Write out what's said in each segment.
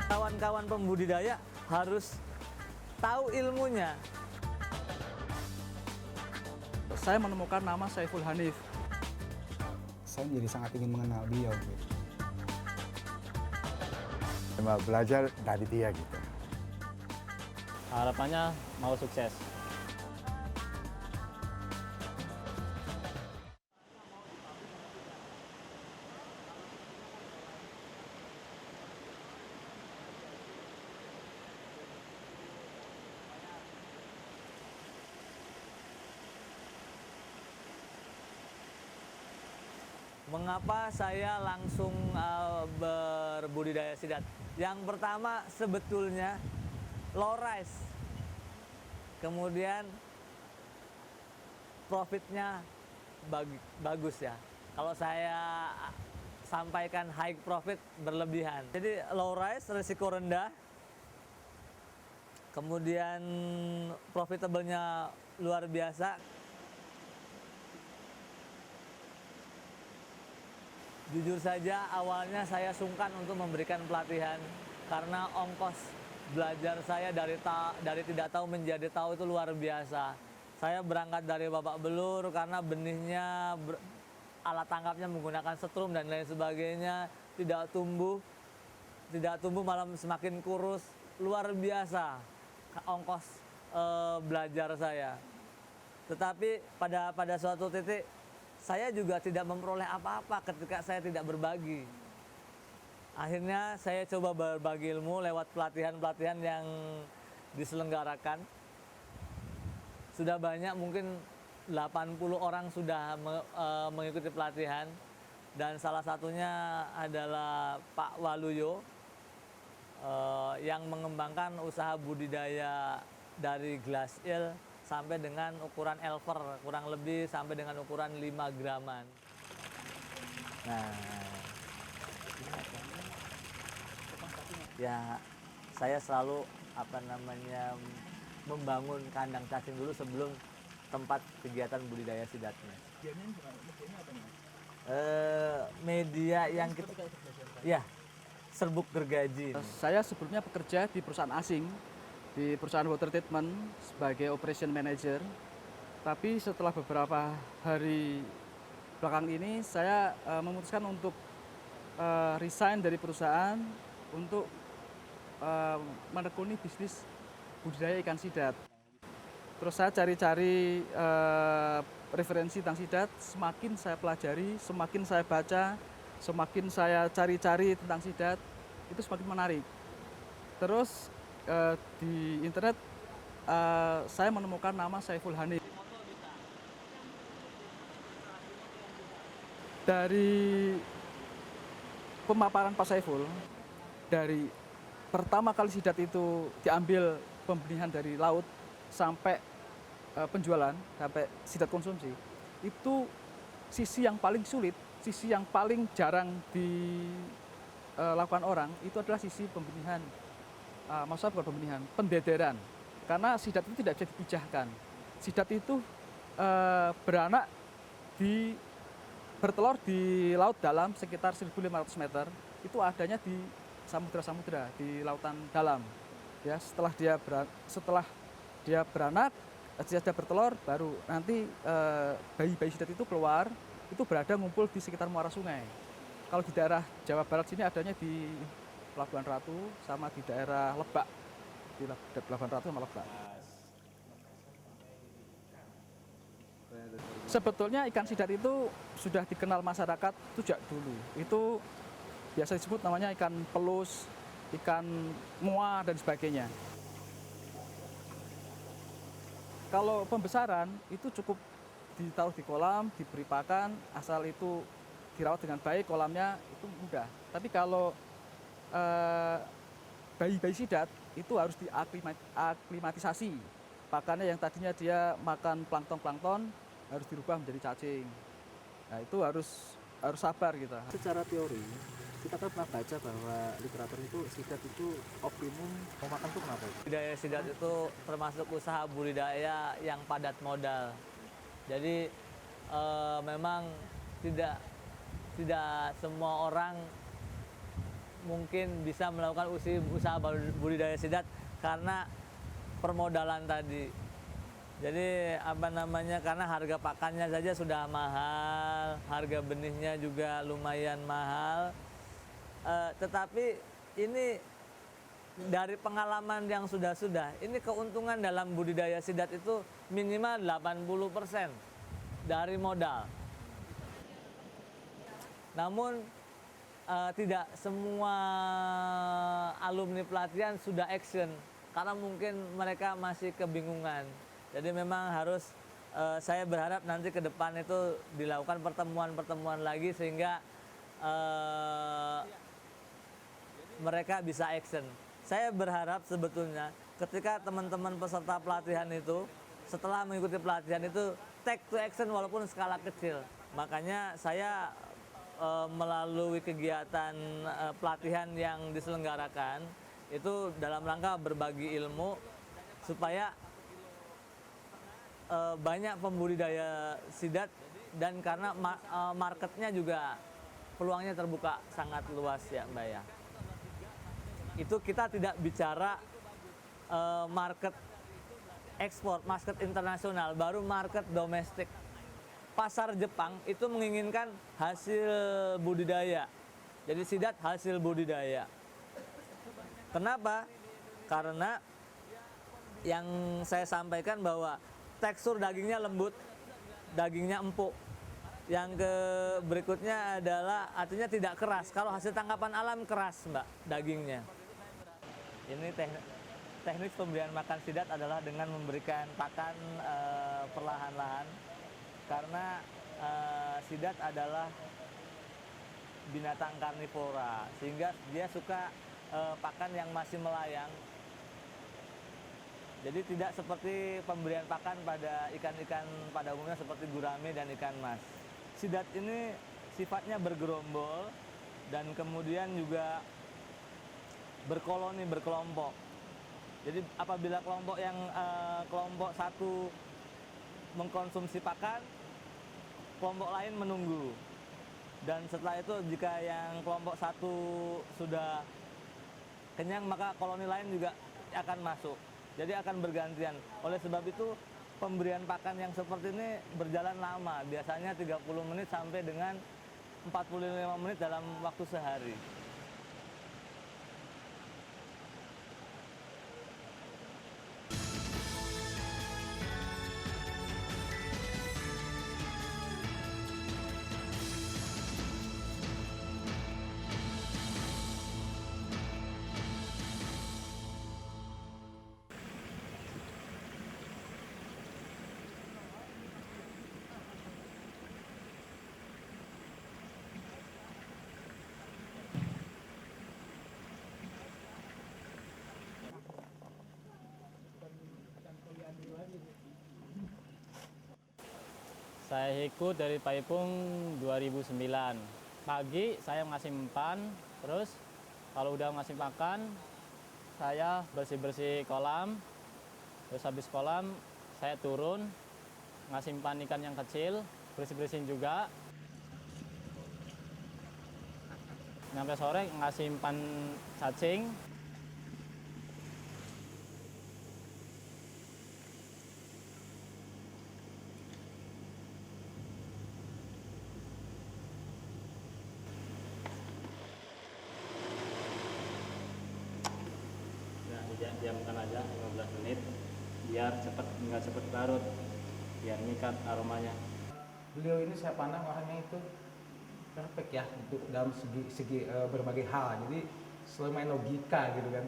Kawan-kawan pembudidaya harus tahu ilmunya. Saya menemukan nama Saiful Hanif. Saya menjadi sangat ingin mengenal beliau gitu. Belajar dari dia gitu. Harapannya mau sukses. Mengapa saya langsung berbudidaya sidat? Yang pertama sebetulnya low rice, kemudian profitnya bagus ya. Kalau saya sampaikan high profit berlebihan. Jadi low rice risiko rendah, kemudian profitable-nya luar biasa. Jujur saja awalnya saya sungkan untuk memberikan pelatihan karena ongkos belajar saya dari tidak tahu menjadi tahu itu luar biasa. Saya berangkat dari babak belur karena benihnya, alat tangkapnya menggunakan setrum dan lain sebagainya, tidak tumbuh malah semakin kurus. Luar biasa ongkos belajar saya. Tetapi pada suatu titik saya juga tidak memperoleh apa-apa ketika saya tidak berbagi. Akhirnya saya coba berbagi ilmu lewat pelatihan-pelatihan yang diselenggarakan. Sudah banyak, mungkin 80 orang sudah mengikuti pelatihan. Dan salah satunya adalah Pak Waluyo yang mengembangkan usaha budidaya dari glass eel sampai dengan ukuran elver, kurang lebih sampai dengan ukuran 5 graman. Nah, ya saya selalu membangun kandang cacing dulu sebelum tempat kegiatan budidaya sidatnya. Media yang kita, ya, serbuk gergaji. Saya sebelumnya bekerja di perusahaan asing, di perusahaan water treatment sebagai operation manager. Tapi setelah beberapa hari belakang ini saya memutuskan untuk resign dari perusahaan untuk menekuni bisnis budidaya ikan sidat. Terus saya cari-cari referensi tentang sidat, semakin saya pelajari, semakin saya baca, semakin saya cari-cari tentang sidat, itu semakin menarik. Terus di internet saya menemukan nama Saiful Hanif. Dari pemaparan Pak Saiful, dari pertama kali sidat itu diambil pembenihan dari laut sampai penjualan, sampai sidat konsumsi, itu sisi yang paling sulit, sisi yang paling jarang dilakukan orang, itu adalah sisi pembenihan. Maksudnya bukan pembenihan, pendederan. Karena sidat itu tidak bisa dipijahkan. Sidat itu bertelur di laut dalam sekitar 1.500 meter. Itu adanya di samudra-samudra, di lautan dalam. Ya, setelah dia beranak, dia bertelur, baru nanti bayi-bayi sidat itu keluar, itu berada ngumpul di sekitar muara sungai. Kalau di daerah Jawa Barat sini adanya di Pelabuhan Ratu sama di daerah Lebak, di Pelabuhan Ratu sama Lebak. Sebetulnya ikan sidat itu sudah dikenal masyarakat sejak dulu. Itu biasa disebut namanya ikan pelus, ikan muar dan sebagainya. Kalau pembesaran itu cukup ditaruh di kolam, diberi pakan, asal itu dirawat dengan baik, kolamnya itu mudah. Tapi kalau bayi-bayi sidat itu harus diaklimatisasi. Pakannya yang tadinya dia makan plankton harus dirubah menjadi cacing. Nah, itu harus sabar kita. Secara teori, kita kan pernah baca bahwa literatur itu sidat itu optimum memakan tuh kenapa? Budidaya sidat itu termasuk usaha budidaya yang padat modal. Jadi memang tidak semua orang mungkin bisa melakukan usaha budidaya sidat karena permodalan tadi. Jadi apa namanya, karena harga pakannya saja sudah mahal, harga benihnya juga lumayan mahal. Tetapi ini dari pengalaman yang sudah-sudah, ini keuntungan dalam budidaya sidat itu minimal 80% dari modal. Namun tidak semua alumni pelatihan sudah action karena mungkin mereka masih kebingungan. Jadi memang harus saya berharap nanti ke depan itu dilakukan pertemuan-pertemuan lagi sehingga mereka bisa action. Saya berharap sebetulnya ketika teman-teman peserta pelatihan itu setelah mengikuti pelatihan itu take to action walaupun skala kecil. Makanya saya melalui kegiatan pelatihan yang diselenggarakan itu dalam rangka berbagi ilmu supaya banyak pembudidaya sidat dan karena marketnya juga peluangnya terbuka sangat luas ya Mbak ya. Itu kita tidak bicara market ekspor, market internasional, baru market domestik. Pasar Jepang itu menginginkan hasil budidaya. Jadi sidat hasil budidaya. Kenapa? Karena yang saya sampaikan bahwa tekstur dagingnya lembut, dagingnya empuk. Yang berikutnya adalah artinya tidak keras. Kalau hasil tangkapan alam keras, Mbak, dagingnya. Ini teknik pemberian makan sidat adalah dengan memberikan pakan perlahan-lahan. Karena sidat adalah binatang karnivora, sehingga dia suka pakan yang masih melayang. Jadi tidak seperti pemberian pakan pada ikan-ikan pada umumnya seperti gurame dan ikan mas. Sidat ini sifatnya bergerombol dan kemudian juga berkoloni, berkelompok. Jadi apabila kelompok satu mengkonsumsi pakan, kelompok lain menunggu. Dan setelah itu jika yang kelompok satu sudah kenyang, maka koloni lain juga akan masuk. Jadi akan bergantian. Oleh sebab itu pemberian pakan yang seperti ini berjalan lama, biasanya 30 menit sampai dengan 45 menit dalam waktu sehari. Saya ikut dari Paipung 2009. Pagi saya ngasih umpan, terus kalau udah ngasih makan, saya bersih-bersih kolam. Terus habis kolam, saya turun, ngasih umpan ikan yang kecil, bersih-bersihin juga. Sampai sore ngasih umpan cacing. Diamkan aja 15 menit biar nggak cepet larut, biar ngikat aromanya. Beliau ini saya pandang orangnya itu perfect ya untuk dalam segi berbagai hal. Jadi selalu main logika gitu kan.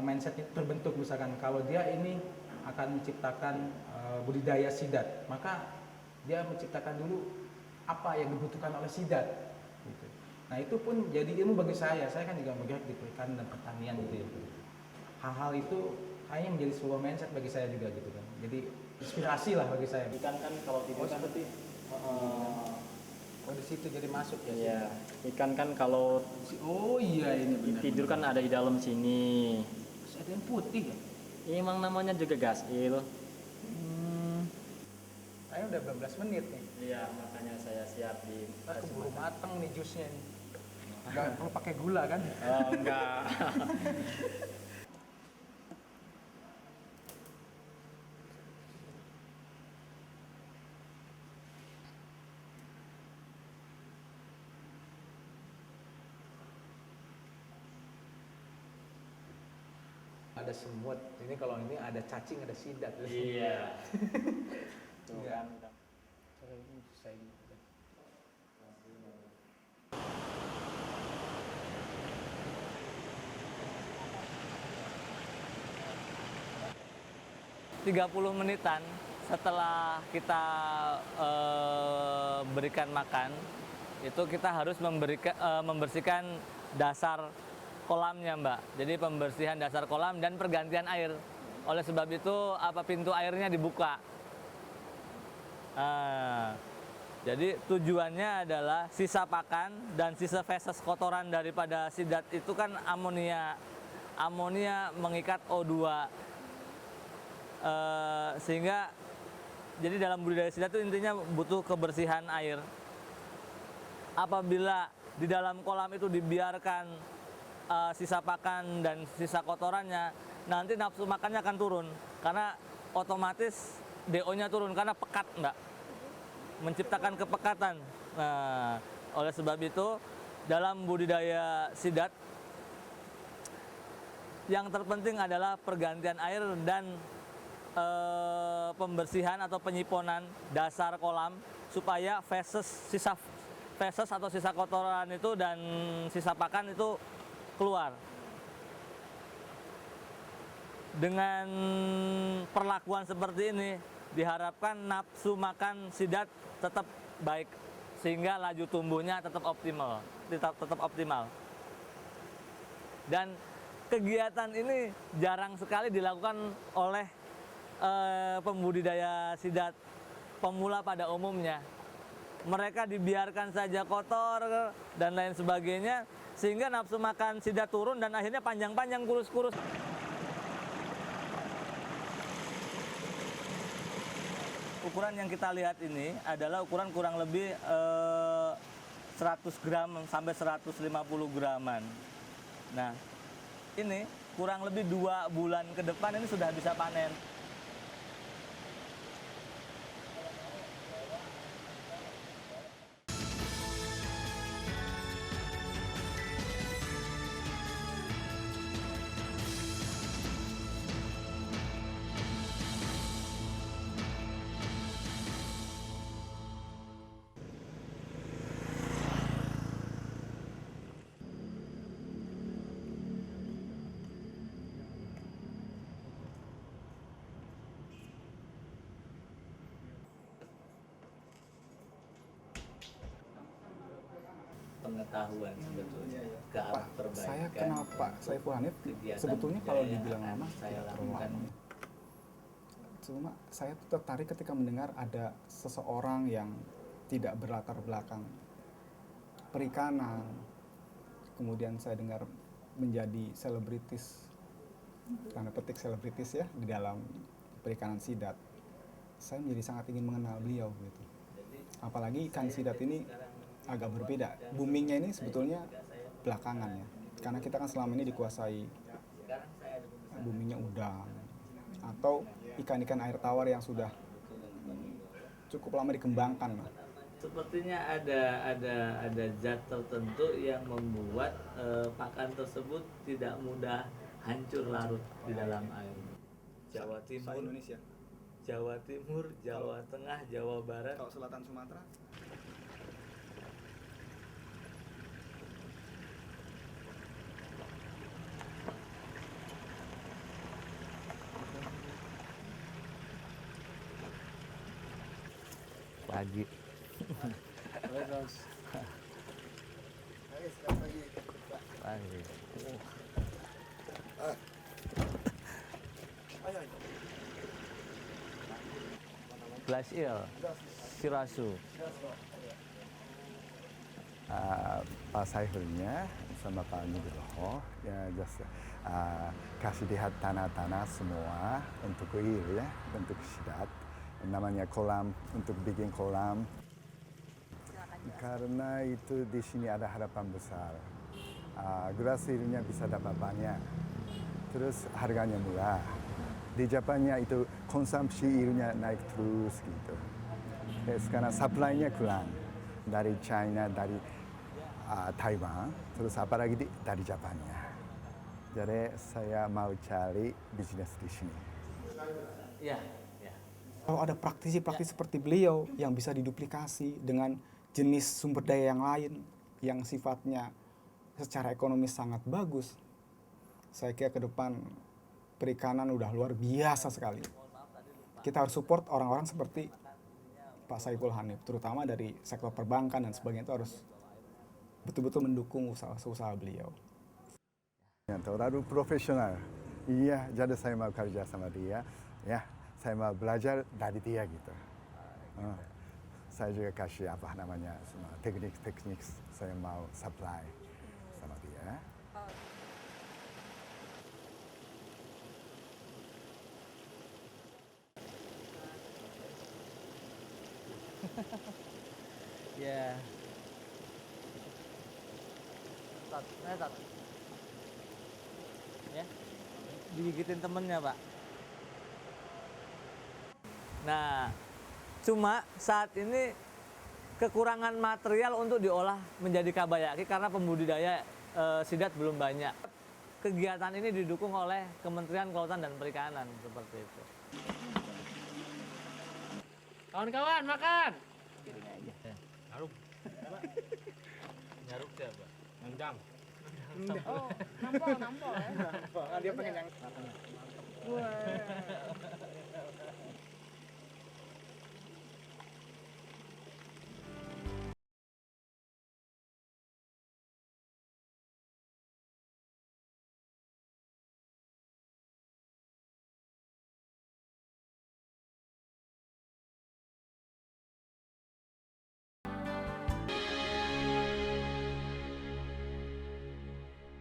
Mindsetnya terbentuk, misalkan kalau dia ini akan menciptakan budidaya sidat, maka dia menciptakan dulu apa yang dibutuhkan oleh sidat. Gitu. Nah itu pun jadi ilmu bagi saya. Saya kan juga bergerak di perikanan dan pertanian gitu ya. Hal-hal itu kayaknya menjadi sebuah mindset bagi saya juga gitu kan. Jadi inspirasi lah bagi saya. Ikan kan kalau tidur kan seperti di situ jadi masuk ya. Iya, ikan kan kalau Oh iya ini benar. tidur kan ada di dalam sini. Terus ada yang putih ya. Emang namanya juga gasil. Kayaknya udah 12 menit nih. Iya, makanya saya siap di Keburu mateng nih jusnya nih. Nggak perlu pakai gula kan? Oh, enggak. Ada semut. Ini kalau ini ada cacing, ada sidat. Iya. Tuh Iya. kan. Saya 30 menitan setelah kita berikan makan, itu kita harus membersihkan dasar kolamnya, Mbak. Jadi pembersihan dasar kolam dan pergantian air. Oleh sebab itu pintu airnya dibuka. Jadi tujuannya adalah sisa pakan dan sisa feses kotoran daripada sidat itu kan amonia. Amonia mengikat O2. Sehingga jadi dalam budidaya sidat itu intinya butuh kebersihan air. Apabila di dalam kolam itu dibiarkan sisa pakan dan sisa kotorannya, nanti nafsu makannya akan turun karena otomatis DO-nya turun karena pekat, Mbak, menciptakan kepekatan. Nah, oleh sebab itu dalam budidaya sidat yang terpenting adalah pergantian air dan pembersihan atau penyiponan dasar kolam supaya sisa feses atau sisa kotoran itu dan sisa pakan itu keluar. Dengan perlakuan seperti ini diharapkan nafsu makan sidat tetap baik sehingga laju tumbuhnya tetap optimal. Dan kegiatan ini jarang sekali dilakukan oleh pembudidaya sidat pemula pada umumnya. Mereka dibiarkan saja kotor dan lain sebagainya sehingga nafsu makan sidat turun dan akhirnya panjang-panjang kurus-kurus. Ukuran yang kita lihat ini adalah ukuran kurang lebih 100 gram sampai 150 graman. Nah, ini kurang lebih 2 bulan ke depan ini sudah bisa panen. Pengetahuan sebetulnya ke arah perbaikan. Saya kenapa Saiful Hanif kegiatan sebetulnya kalau budaya dibilang akan lama saya tidak terlalu lakukan. lama. Cuma saya tuh tertarik ketika mendengar ada seseorang yang tidak berlatar belakang perikanan, kemudian saya dengar menjadi selebritis, tanda petik selebritis ya, di dalam perikanan sidat. Saya menjadi sangat ingin mengenal beliau gitu. Apalagi ikan sidat ini agak berbeda. Boomingnya ini sebetulnya belakangan ya, karena kita kan selama ini dikuasai boomingnya udang atau ikan-ikan air tawar yang sudah cukup lama dikembangkan lah. Sepertinya ada zat tertentu yang membuat pakan tersebut tidak mudah hancur larut di dalam air. Jawa Timur, Indonesia. Jawa Timur, Jawa Tengah, Jawa Barat. Kalau selatan Sumatera, Pagi. Pagi. Glacial, Shirasu. Pak Saifulnya sama Pak Nugroho ya just kasih lihat tanah-tanah semua untuk ya, untuk sidat. Namanya kolam, untuk bikin kolam. Karena itu di sini ada harapan besar. Gula sirihnya bisa dapat banyak. Terus harganya murah. Di Japannya itu konsumsi ilnya naik terus gitu. Sekarang supply-nya kurang. Dari China, dari Taiwan, terus apalagi dari Japannya. Jadi saya mau cari bisnis di sini. Iya. Kalau ada praktisi-praktisi seperti beliau yang bisa diduplikasi dengan jenis sumber daya yang lain yang sifatnya secara ekonomis sangat bagus, saya kira ke depan perikanan udah luar biasa sekali. Kita harus support orang-orang seperti Pak Saiful Hanif, terutama dari sektor perbankan dan sebagainya, itu harus betul-betul mendukung usaha-usaha beliau. Terlalu profesional. Iya, jadi saya mau kerja sama dia. Ya, saya mau belajar dari dia gitu. Saya juga kasih teknik-teknik saya mau supply sama dia. Ya. Tat. Ya. Digigitin temennya, Pak. Nah, cuma saat ini kekurangan material untuk diolah menjadi kabayaki karena pembudidaya sidat belum banyak. Kegiatan ini didukung oleh Kementerian Kelautan dan Perikanan seperti itu. Kawan-kawan, makan! Nyaruk siapa? Nendang. Dia pengen yang